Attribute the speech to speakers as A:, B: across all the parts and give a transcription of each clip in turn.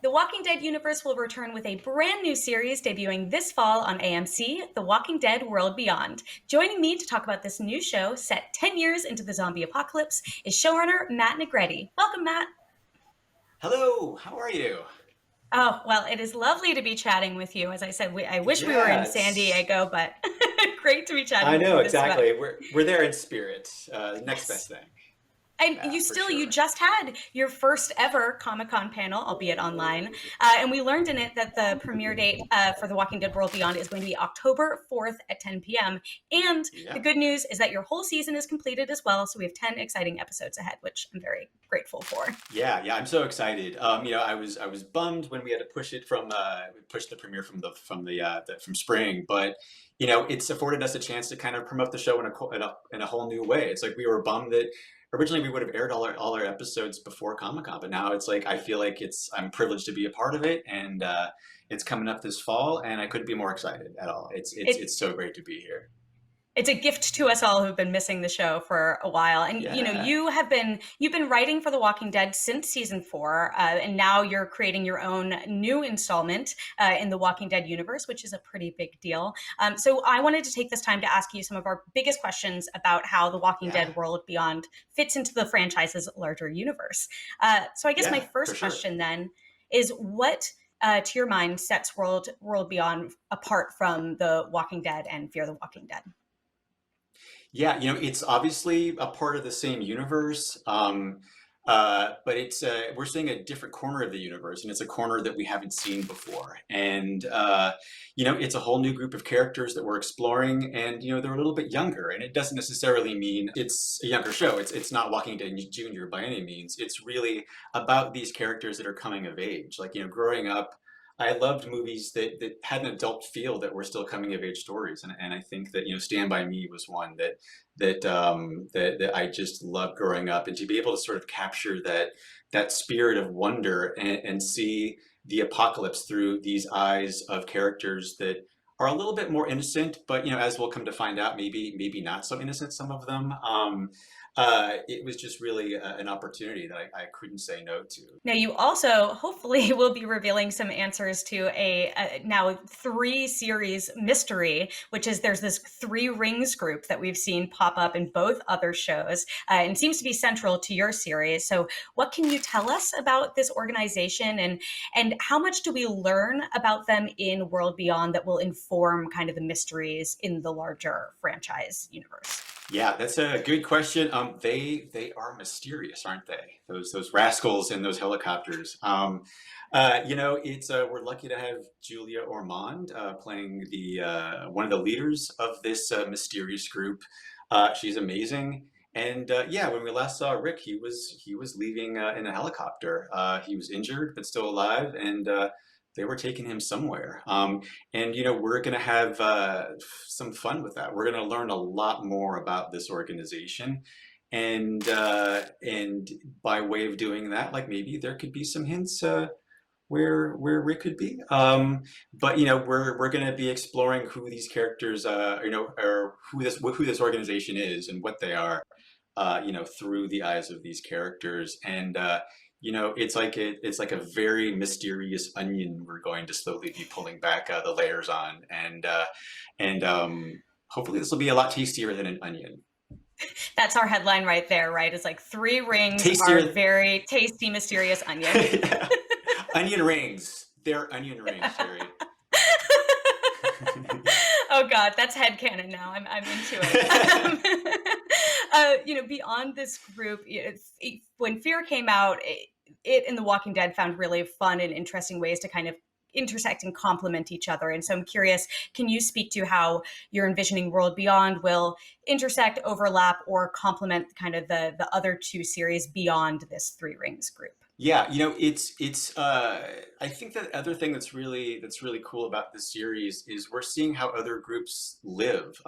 A: The Walking Dead universe will return with a brand new series debuting this fall on AMC, The Walking Dead World Beyond. Joining me to talk about this new show set 10 years into the zombie apocalypse is showrunner Matt Negrete. Welcome, Matt.
B: Hello, how are you?
A: Oh, well, it is lovely to be chatting with you. As I said, I wish we were in
B: Yeah,
A: San
B: it's
A: Diego, but great to be chatting
B: I
A: with
B: know
A: you this way.
B: exactly. We're there in spirit. Next best
A: Yes.
B: thing.
A: And
B: Yeah, for
A: you
B: sure.
A: just had your first ever Comic-Con panel, albeit online. And we learned in it that the premiere date for The Walking Dead World Beyond is going to be October 4th at 10 p.m. And the
B: Yeah.
A: good news is that your whole season is completed as well. So we have 10 exciting episodes ahead, which I'm very grateful for.
B: Yeah, I'm so excited. I was bummed when we had to push the premiere from spring, but it's afforded us a chance to kind of promote the show in a whole new way. It's like we were bummed that originally we would have aired all our episodes before Comic-Con, but now it's like I feel like I'm privileged to be a part of it, and it's coming up this fall, and I couldn't be more excited at all.
A: It
B: It's so great to be here.
A: it's a gift to us all who've been missing the show for a while. And
B: Yeah.
A: you've been writing for The Walking Dead since season 4, and now you're creating your own new installment in the Walking Dead universe, which is a pretty big deal. So I wanted to take this time to ask you some of our biggest questions about how The Walking
B: Yeah.
A: Dead World Beyond fits into the franchise's larger universe. So I guess my
B: Yeah, for
A: first
B: sure.
A: question then is what. To your mind, sets World Beyond apart from The Walking Dead and Fear the Walking Dead?
B: Yeah, it's obviously a part of the same universe, but we're seeing a different corner of the universe, and it's a corner that we haven't seen before. And it's a whole new group of characters that we're exploring, and they're a little bit younger, and it doesn't necessarily mean it's a younger show. It's not Walking Dead Junior by any means. It's really about these characters that are coming of age. Like growing up. I loved movies that had an adult feel that were still coming of age stories, and I think that Stand by Me was one that I just loved growing up, and to be able to sort of capture that spirit of wonder and see the apocalypse through these eyes of characters that are a little bit more innocent, but as we'll come to find out, maybe not so innocent, some of them. It was just really an opportunity that I couldn't say no to.
A: Now, you also hopefully will be revealing some answers to a now 3 series mystery, which is there's this Three Rings group that we've seen pop up in both other shows and seems to be central to your series. So, what can you tell us about this organization, and how much do we learn about them in World Beyond that will inform kind of the mysteries in the larger franchise universe?
B: Yeah, that's a good question. They are mysterious, aren't they? Those rascals in those helicopters. It's we're lucky to have Julia Ormond playing the one of the leaders of this mysterious group. She's amazing. And yeah, when we last saw Rick, he was leaving in a helicopter. He was injured but still alive, and they were taking him somewhere. And we're going to have some fun with that. We're going to learn a lot more about this organization, and by way of doing that, like maybe there could be some hints where Rick could be. But we're going to be exploring who these characters, or who this organization is and what they are, through the eyes of these characters. And it's like a very mysterious onion we're going to slowly be pulling back the layers on, and hopefully this will be a lot tastier than an onion.
A: That's our headline right there, right? It's like Three Rings are
B: Tastier,
A: very tasty, mysterious onion.
B: yeah. Onion rings. They're onion rings, Jerry.
A: Oh God, that's headcanon now. I'm into it. Beyond this group, when Fear came out, it and The Walking Dead found really fun and interesting ways to kind of intersect and complement each other. And so I'm curious, can you speak to how you're envisioning World Beyond will intersect, overlap, or complement kind of the other 2 series beyond this Three Rings group?
B: Yeah, it's I think the other thing that's really cool about this series is we're seeing how other groups live.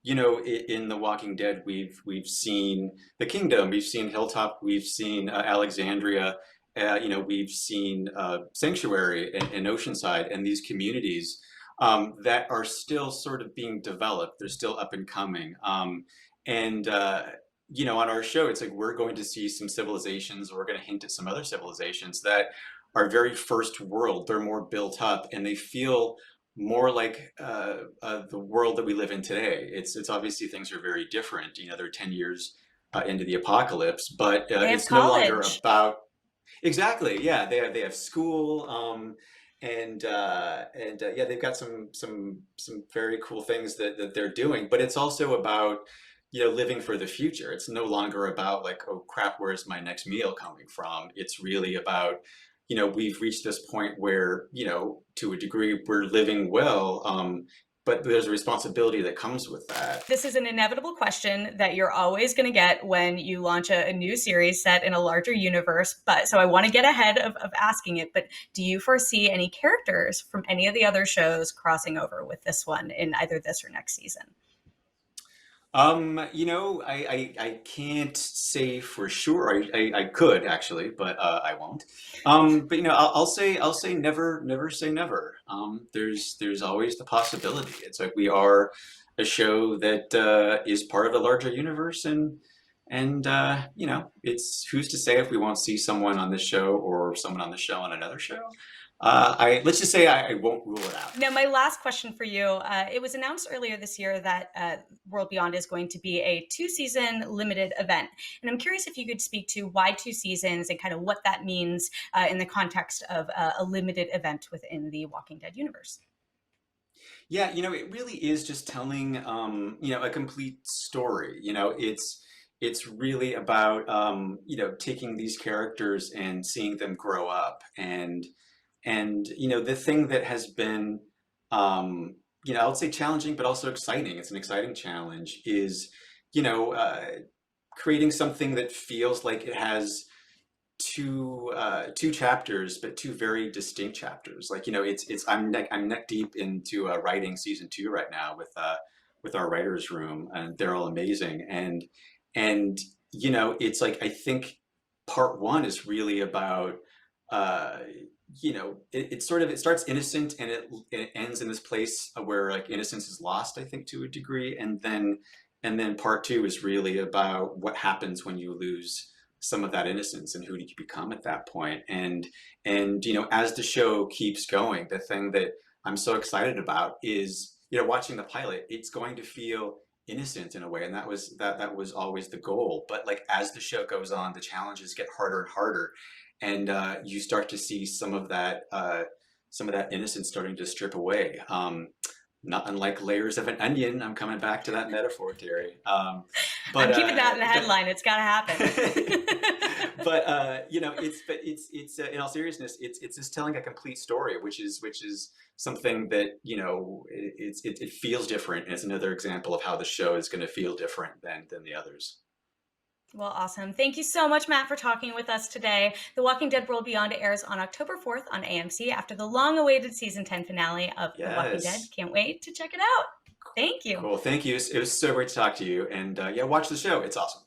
B: In The Walking Dead, we've seen the Kingdom, we've seen Hilltop, we've seen Alexandria, we've seen Sanctuary and Oceanside, and these communities that are still sort of being developed. They're still up and coming, and on our show, it's like we're going to see some civilizations, we're going to hint at some other civilizations that are very first world. They're more built up, and they feel more like the world that we live in today. It's obviously things are very different. They're 10 years into the apocalypse, but
A: They have
B: it's no longer
A: college.
B: about. Exactly. Yeah, they have school, yeah, they've got some very cool things that they're doing. But it's also about living for the future. It's no longer about like, oh crap, where's my next meal coming from? It's really about we've reached this point where to a degree we're living well, but there's a responsibility that comes with that.
A: This is an inevitable question that you're always going to get when you launch a new series set in a larger universe. But so I want to get ahead of asking it. But do you foresee any characters from any of the other shows crossing over with this one in either this or next season?
B: I can't say for sure. I could actually, but I won't. But I'll say never say never. There's always the possibility. It's like we are a show that is part of a larger universe, and it's who's to say if we won't see someone on this show or someone on the show on another show. I let's just say I won't rule it out.
A: Now, my last question for you, it was announced earlier this year that World Beyond is going to be a 2-season limited event. And I'm curious if you could speak to why 2 seasons and kind of what that means in the context of a limited event within the Walking Dead universe.
B: Yeah, it really is just telling, a complete story. It's really about, taking these characters and seeing them grow up, and the thing that has been, I would say challenging, but also exciting. It's an exciting challenge. Is you know, creating something that feels like it has two chapters, but two very distinct chapters. Like it's I'm neck deep into writing season 2 right now with our writers room, and they're all amazing. And it's like I think part 1 is really about uh, it starts innocent, and it ends in this place where like innocence is lost, I think, to a degree, and then part 2 is really about what happens when you lose some of that innocence, and who do you become at that point. And as the show keeps going, the thing that I'm so excited about is watching the pilot. It's going to feel innocent in a way, and that was always the goal. But like as the show goes on, the challenges get harder and harder, and you start to see some of that innocence starting to strip away. Not unlike layers of an onion. I'm coming back to that metaphor, Terry.
A: I'm
B: But
A: keeping that in the
B: but
A: headline. It's got to happen.
B: it's in all seriousness, it's just telling a complete story, which is something that it feels different, and it's another example of how the show is going to feel different than the others.
A: Well, awesome. Thank you so much, Matt, for talking with us today. The Walking Dead World Beyond airs on October 4th on AMC after the long-awaited season 10 finale of The Walking Dead.
B: Yes.
A: Can't wait to check it out. Thank you.
B: Cool. Thank you. It was so great to talk to you, and yeah, watch the show. It's awesome.